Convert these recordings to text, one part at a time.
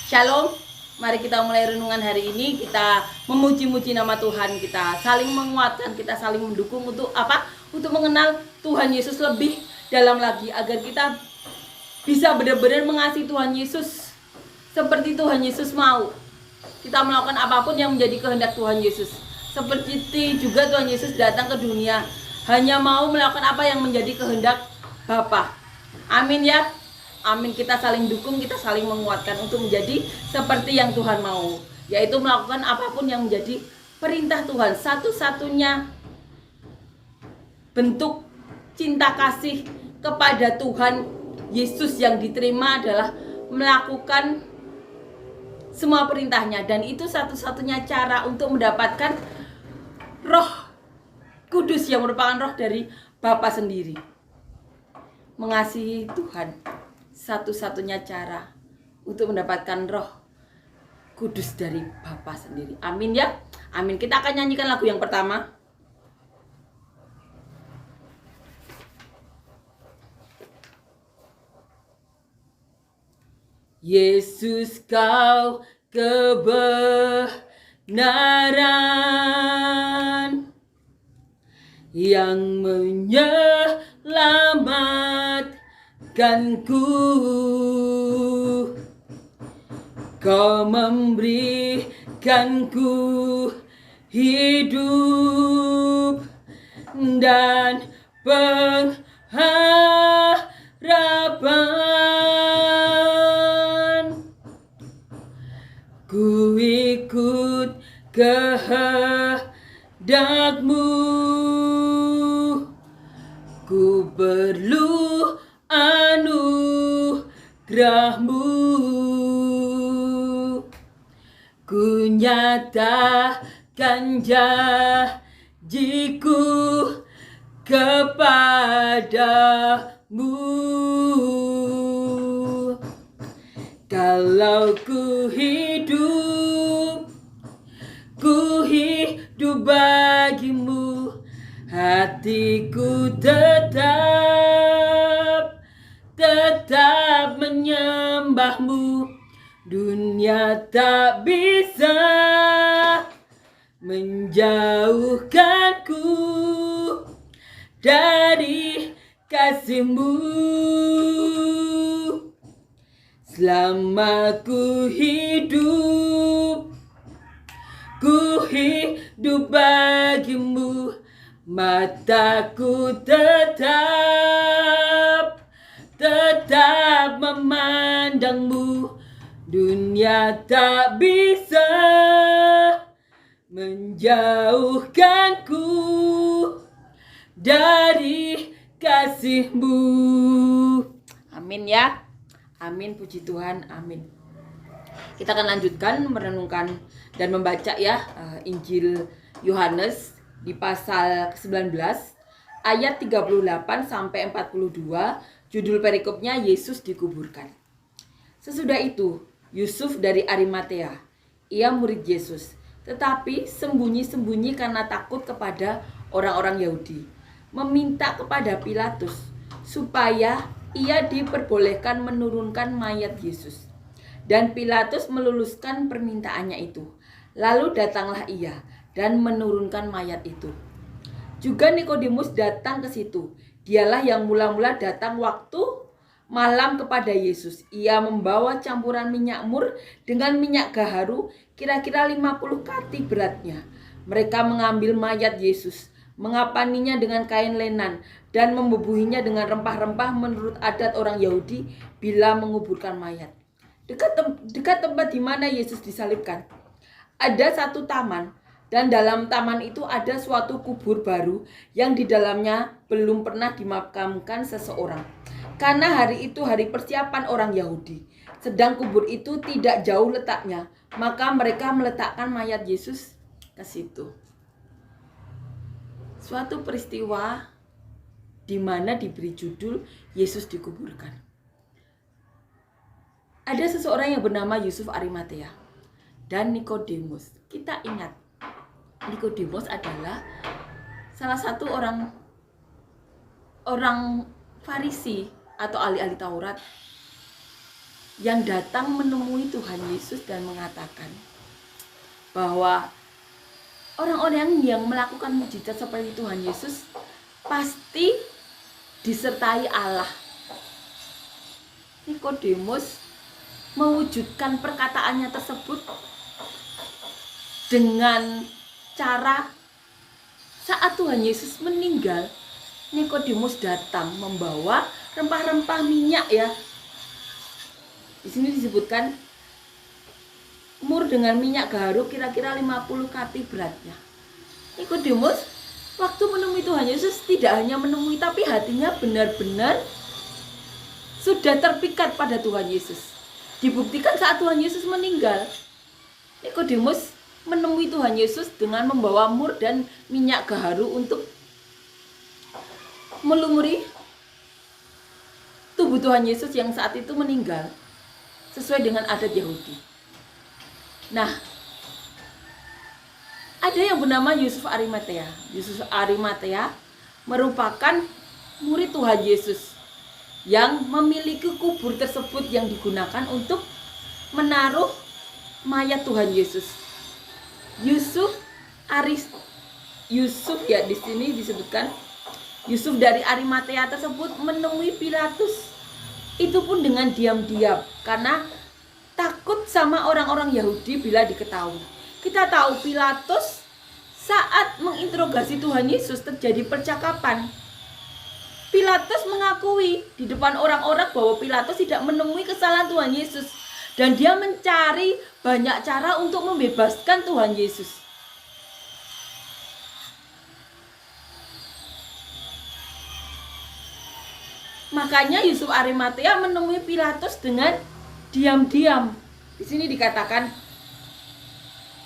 Shalom, mari kita mulai renungan hari ini. Kita memuji-muji nama Tuhan, kita saling menguatkan, kita saling mendukung untuk apa? Untuk mengenal Tuhan Yesus lebih dalam lagi, agar kita bisa benar-benar mengasihi Tuhan Yesus seperti Tuhan Yesus mau. Kita melakukan apapun yang menjadi kehendak Tuhan Yesus. Seperti juga Tuhan Yesus datang ke dunia hanya mau melakukan apa yang menjadi kehendak Bapa. Amin ya. Amin, kita saling dukung, kita saling menguatkan untuk menjadi seperti yang Tuhan mau, yaitu melakukan apapun yang menjadi perintah Tuhan. Satu-satunya bentuk cinta kasih kepada Tuhan Yesus yang diterima adalah melakukan semua perintahnya, dan itu satu-satunya cara untuk mendapatkan Roh Kudus yang merupakan roh dari Bapa sendiri. Mengasihi Tuhan satu-satunya cara untuk mendapatkan Roh Kudus dari Bapa sendiri. Amin ya. Amin. Kita akan nyanyikan lagu yang pertama. Yesus, kau kebenaran yang menyelamatkanku. Kau memberikanku hidup dan pengharapan. Ku ikut kehendak-Mu, ku perlu anugerah-Mu. Ku nyatakan janjiku kepadamu. Kalau ku hidup bagimu, hatiku tetap menyembah-Mu. Dunia tak bisa menjauhkanku dari kasih-Mu. Selama ku hidup bagimu, mataku tetap memandang-Mu. Dunia tak bisa menjauhkanku dari kasih-Mu. Amin ya. Amin, puji Tuhan, amin. Kita akan lanjutkan merenungkan dan membaca ya Injil Yohanes di pasal ke-19 ayat 38 sampai 42. Judul perikopnya Yesus dikuburkan. Sesudah itu Yusuf dari Arimatea, ia murid Yesus, tetapi sembunyi-sembunyi karena takut kepada orang-orang Yahudi, meminta kepada Pilatus supaya ia diperbolehkan menurunkan mayat Yesus. Dan Pilatus meluluskan permintaannya itu. Lalu datanglah ia dan menurunkan mayat itu. Juga Nikodemus datang ke situ. Dialah yang mula-mula datang waktu malam kepada Yesus. Ia membawa campuran minyak mur dengan minyak gaharu, kira-kira 50 kati beratnya. Mereka mengambil mayat Yesus, mengapaninya dengan kain lenan, dan membubuhinya dengan rempah-rempah menurut adat orang Yahudi bila menguburkan mayat. Dekat tempat di mana Yesus disalibkan, ada satu taman, dan dalam taman itu ada suatu kubur baru yang di dalamnya belum pernah dimakamkan seseorang. Karena hari itu hari persiapan orang Yahudi, sedang kubur itu tidak jauh letaknya, maka mereka meletakkan mayat Yesus ke situ. Suatu peristiwa di mana diberi judul Yesus dikuburkan. Ada seseorang yang bernama Yusuf Arimatea dan Nikodemus. Kita ingat, Nikodemus adalah salah satu orang Farisi atau ahli-ahli Taurat yang datang menemui Tuhan Yesus dan mengatakan bahwa orang-orang yang melakukan mujizat seperti Tuhan Yesus pasti disertai Allah. Nikodemus mewujudkan perkataannya tersebut dengan cara saat Tuhan Yesus meninggal, Nikodemus datang membawa rempah-rempah minyak ya. Di sini disebutkan mur dengan minyak gaharu kira-kira 50 kati beratnya. Nikodemus waktu menemui Tuhan Yesus tidak hanya menemui, tapi hatinya benar-benar sudah terpikat pada Tuhan Yesus. Dibuktikan saat Tuhan Yesus meninggal, Nikodemus menemui Tuhan Yesus dengan membawa mur dan minyak gaharu untuk melumuri tubuh Tuhan Yesus yang saat itu meninggal sesuai dengan adat Yahudi. Nah, ada yang bernama Yusuf Arimatea. Yusuf Arimatea merupakan murid Tuhan Yesus yang memiliki kubur tersebut yang digunakan untuk menaruh mayat Tuhan Yesus. Yusuf ya, di sini disebutkan Yusuf dari Arimatea tersebut menemui Pilatus. Itu pun dengan diam-diam karena takut sama orang-orang Yahudi bila diketahui. Kita tahu Pilatus saat menginterogasi Tuhan Yesus terjadi percakapan. Pilatus mengakui di depan orang-orang bahwa Pilatus tidak menemui kesalahan Tuhan Yesus. Dan dia mencari banyak cara untuk membebaskan Tuhan Yesus. Makanya Yusuf Arimatea menemui Pilatus dengan diam-diam. Di sini dikatakan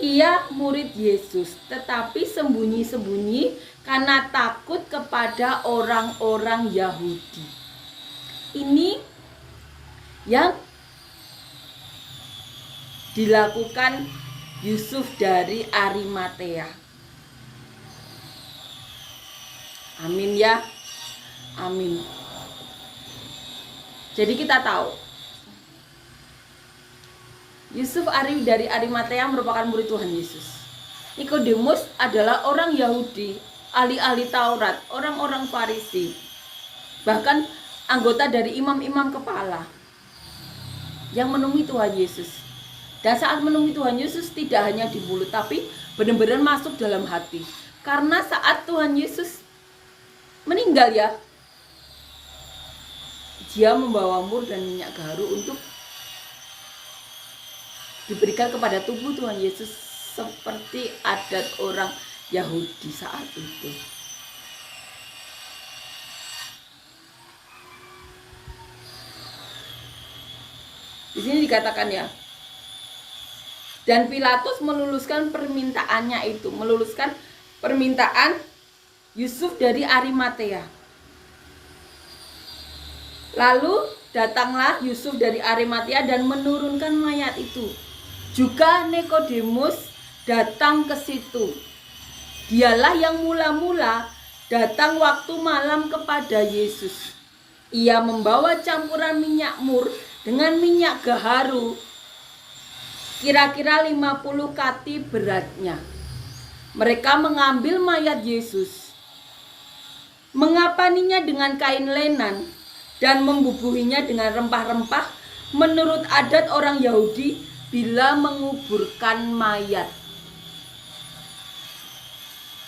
ia murid Yesus, tetapi sembunyi-sembunyi karena takut kepada orang-orang Yahudi. Ini yang dilakukan Yusuf dari Arimatea. Amin ya. Amin. Jadi kita tahu Yusuf dari Arimatea merupakan murid Tuhan Yesus. Nikodemus adalah orang Yahudi, ahli-ahli Taurat, orang-orang Farisi, bahkan anggota dari imam-imam kepala yang menemui Tuhan Yesus. Dan saat menemui Tuhan Yesus tidak hanya di mulut, tapi benar-benar masuk dalam hati. Karena saat Tuhan Yesus meninggal ya, dia membawa mur dan minyak gaharu untuk diberikan kepada tubuh Tuhan Yesus seperti adat orang Yahudi saat itu. Di sini dikatakan ya, dan Pilatus meluluskan permintaannya itu, meluluskan permintaan Yusuf dari Arimatea. Lalu datanglah Yusuf dari Arimatea dan menurunkan mayat itu. Juga Nikodemus datang ke situ. Dialah yang mula-mula datang waktu malam kepada Yesus. Ia membawa campuran minyak mur dengan minyak gaharu, kira-kira 50 kati beratnya. Mereka mengambil mayat Yesus, mengapaninya dengan kain lenan, dan membubuhinya dengan rempah-rempah menurut adat orang Yahudi bila menguburkan mayat.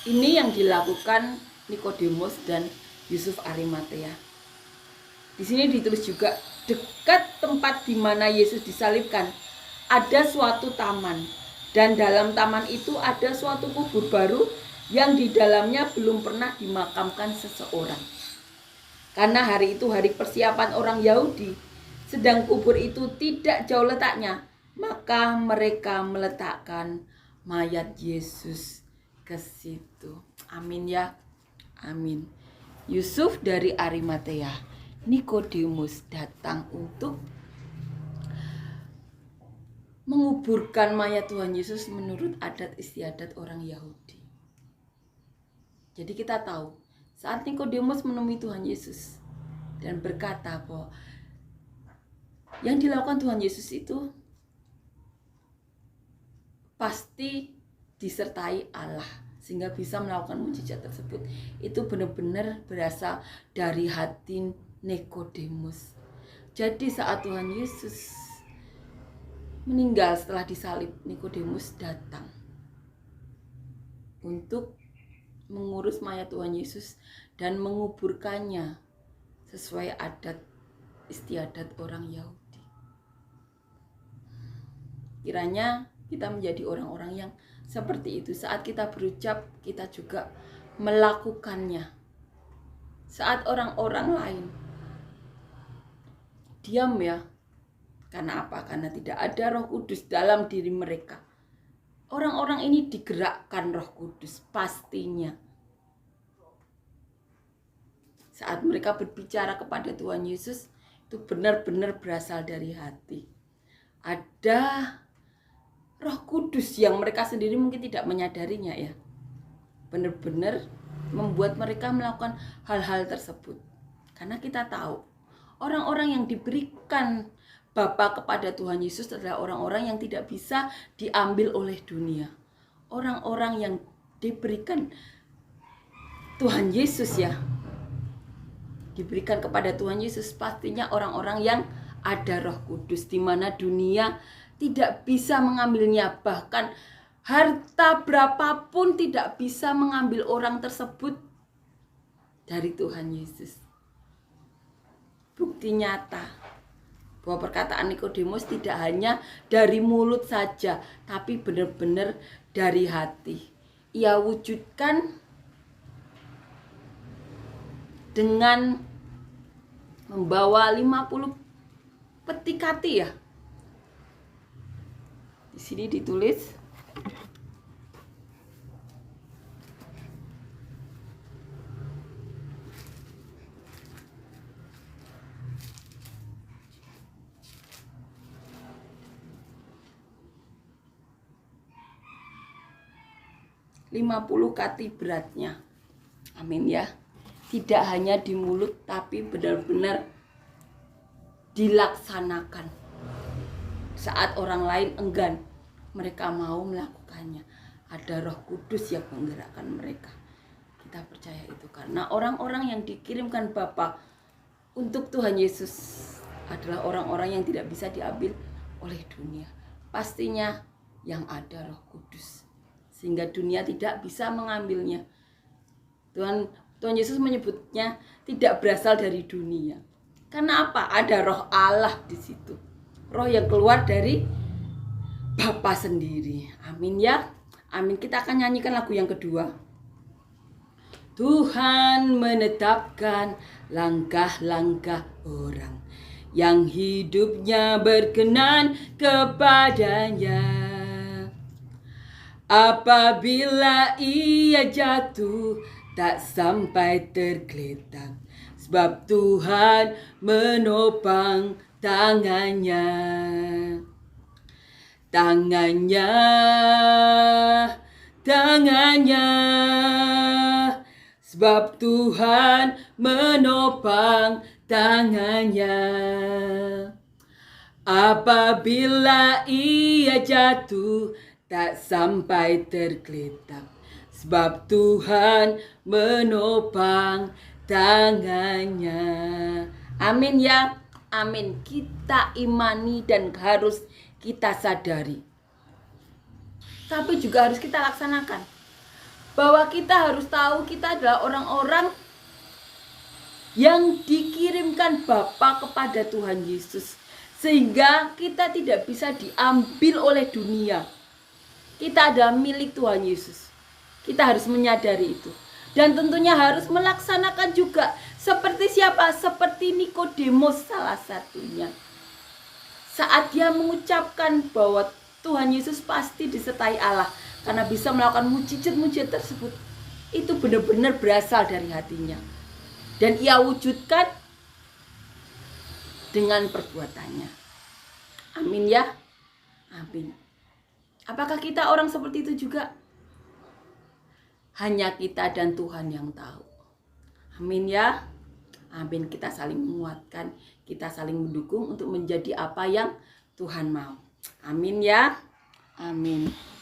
Ini yang dilakukan Nikodemus dan Yusuf Arimatea. Di sini ditulis juga, dekat tempat di mana Yesus disalibkan ada suatu taman, dan dalam taman itu ada suatu kubur baru yang di dalamnya belum pernah dimakamkan seseorang. Karena hari itu hari persiapan orang Yahudi, sedang kubur itu tidak jauh letaknya, maka mereka meletakkan mayat Yesus ke situ. Amin ya. Amin. Yusuf dari Arimatea, Nikodemus datang untuk menguburkan mayat Tuhan Yesus menurut adat istiadat orang Yahudi. Jadi kita tahu saat Nikodemus menemui Tuhan Yesus dan berkata bahwa Yang dilakukan Tuhan Yesus itu pasti disertai Allah sehingga bisa melakukan mujizat tersebut. Itu benar-benar berasal dari hati Nikodemus. Jadi saat Tuhan Yesus meninggal setelah disalib, Nikodemus datang untuk mengurus mayat Tuhan Yesus dan menguburkannya sesuai adat istiadat orang Yahudi. Kiranya kita menjadi orang-orang yang seperti itu. Saat kita berucap, kita juga melakukannya. Saat orang-orang lain diam ya. Karena apa? Karena tidak ada Roh Kudus dalam diri mereka. Orang-orang ini digerakkan Roh Kudus pastinya. Saat mereka berbicara kepada Tuhan Yesus, itu benar-benar berasal dari hati. Ada Roh Kudus yang mereka sendiri mungkin tidak menyadarinya ya. Benar-benar membuat mereka melakukan hal-hal tersebut. Karena kita tahu, orang-orang yang diberikan Bapa kepada Tuhan Yesus adalah orang-orang yang tidak bisa diambil oleh dunia. Orang-orang yang diberikan Tuhan Yesus ya, diberikan kepada Tuhan Yesus pastinya orang-orang yang ada Roh Kudus, di mana dunia tidak bisa mengambilnya. Bahkan harta berapapun tidak bisa mengambil orang tersebut dari Tuhan Yesus. Bukti nyata bahwa perkataan Nikodemus tidak hanya dari mulut saja, tapi benar-benar dari hati. Ia wujudkan dengan membawa 50 peti kati ya. Di sini ditulis (50 kati beratnya. Amin ya. Tidak hanya di mulut tapi benar-benar dilaksanakan. Saat orang lain enggan, mereka mau melakukannya. Ada Roh Kudus yang menggerakkan mereka. Kita percaya itu karena orang-orang yang dikirimkan Bapa untuk Tuhan Yesus adalah orang-orang yang tidak bisa diambil oleh dunia. Pastinya yang ada Roh Kudus, sehingga dunia tidak bisa mengambilnya. Tuhan Yesus menyebutnya tidak berasal dari dunia. Karena apa? Ada Roh Allah di situ. Roh yang keluar dari Bapa sendiri. Amin ya. Amin. Kita akan nyanyikan lagu yang kedua. Tuhan menetapkan langkah-langkah orang yang hidupnya berkenan kepadanya. Apabila ia jatuh, tak sampai tergeletak, sebab Tuhan menopang tangannya. Tangannya, sebab Tuhan menopang tangannya. Apabila ia jatuh, tak sampai tergeletak, sebab Tuhan menopang tangannya. Amin ya. Amin. Kita imani dan harus kita sadari. Tapi juga harus kita laksanakan. Bahwa kita harus tahu kita adalah orang-orang yang dikirimkan Bapa kepada Tuhan Yesus. Sehingga kita tidak bisa diambil oleh dunia. Kita adalah milik Tuhan Yesus. Kita harus menyadari itu. Dan tentunya harus melaksanakan juga. Seperti siapa? Seperti Nikodemus salah satunya. Saat dia mengucapkan bahwa Tuhan Yesus pasti disertai Allah karena bisa melakukan mujizat-mujizat tersebut, itu benar-benar berasal dari hatinya. Dan ia wujudkan dengan perbuatannya. Amin ya. Amin. Apakah kita orang seperti itu juga? Hanya kita dan Tuhan yang tahu. Amin ya. Amin. Kita saling menguatkan, kita saling mendukung untuk menjadi apa yang Tuhan mau. Amin ya. Amin.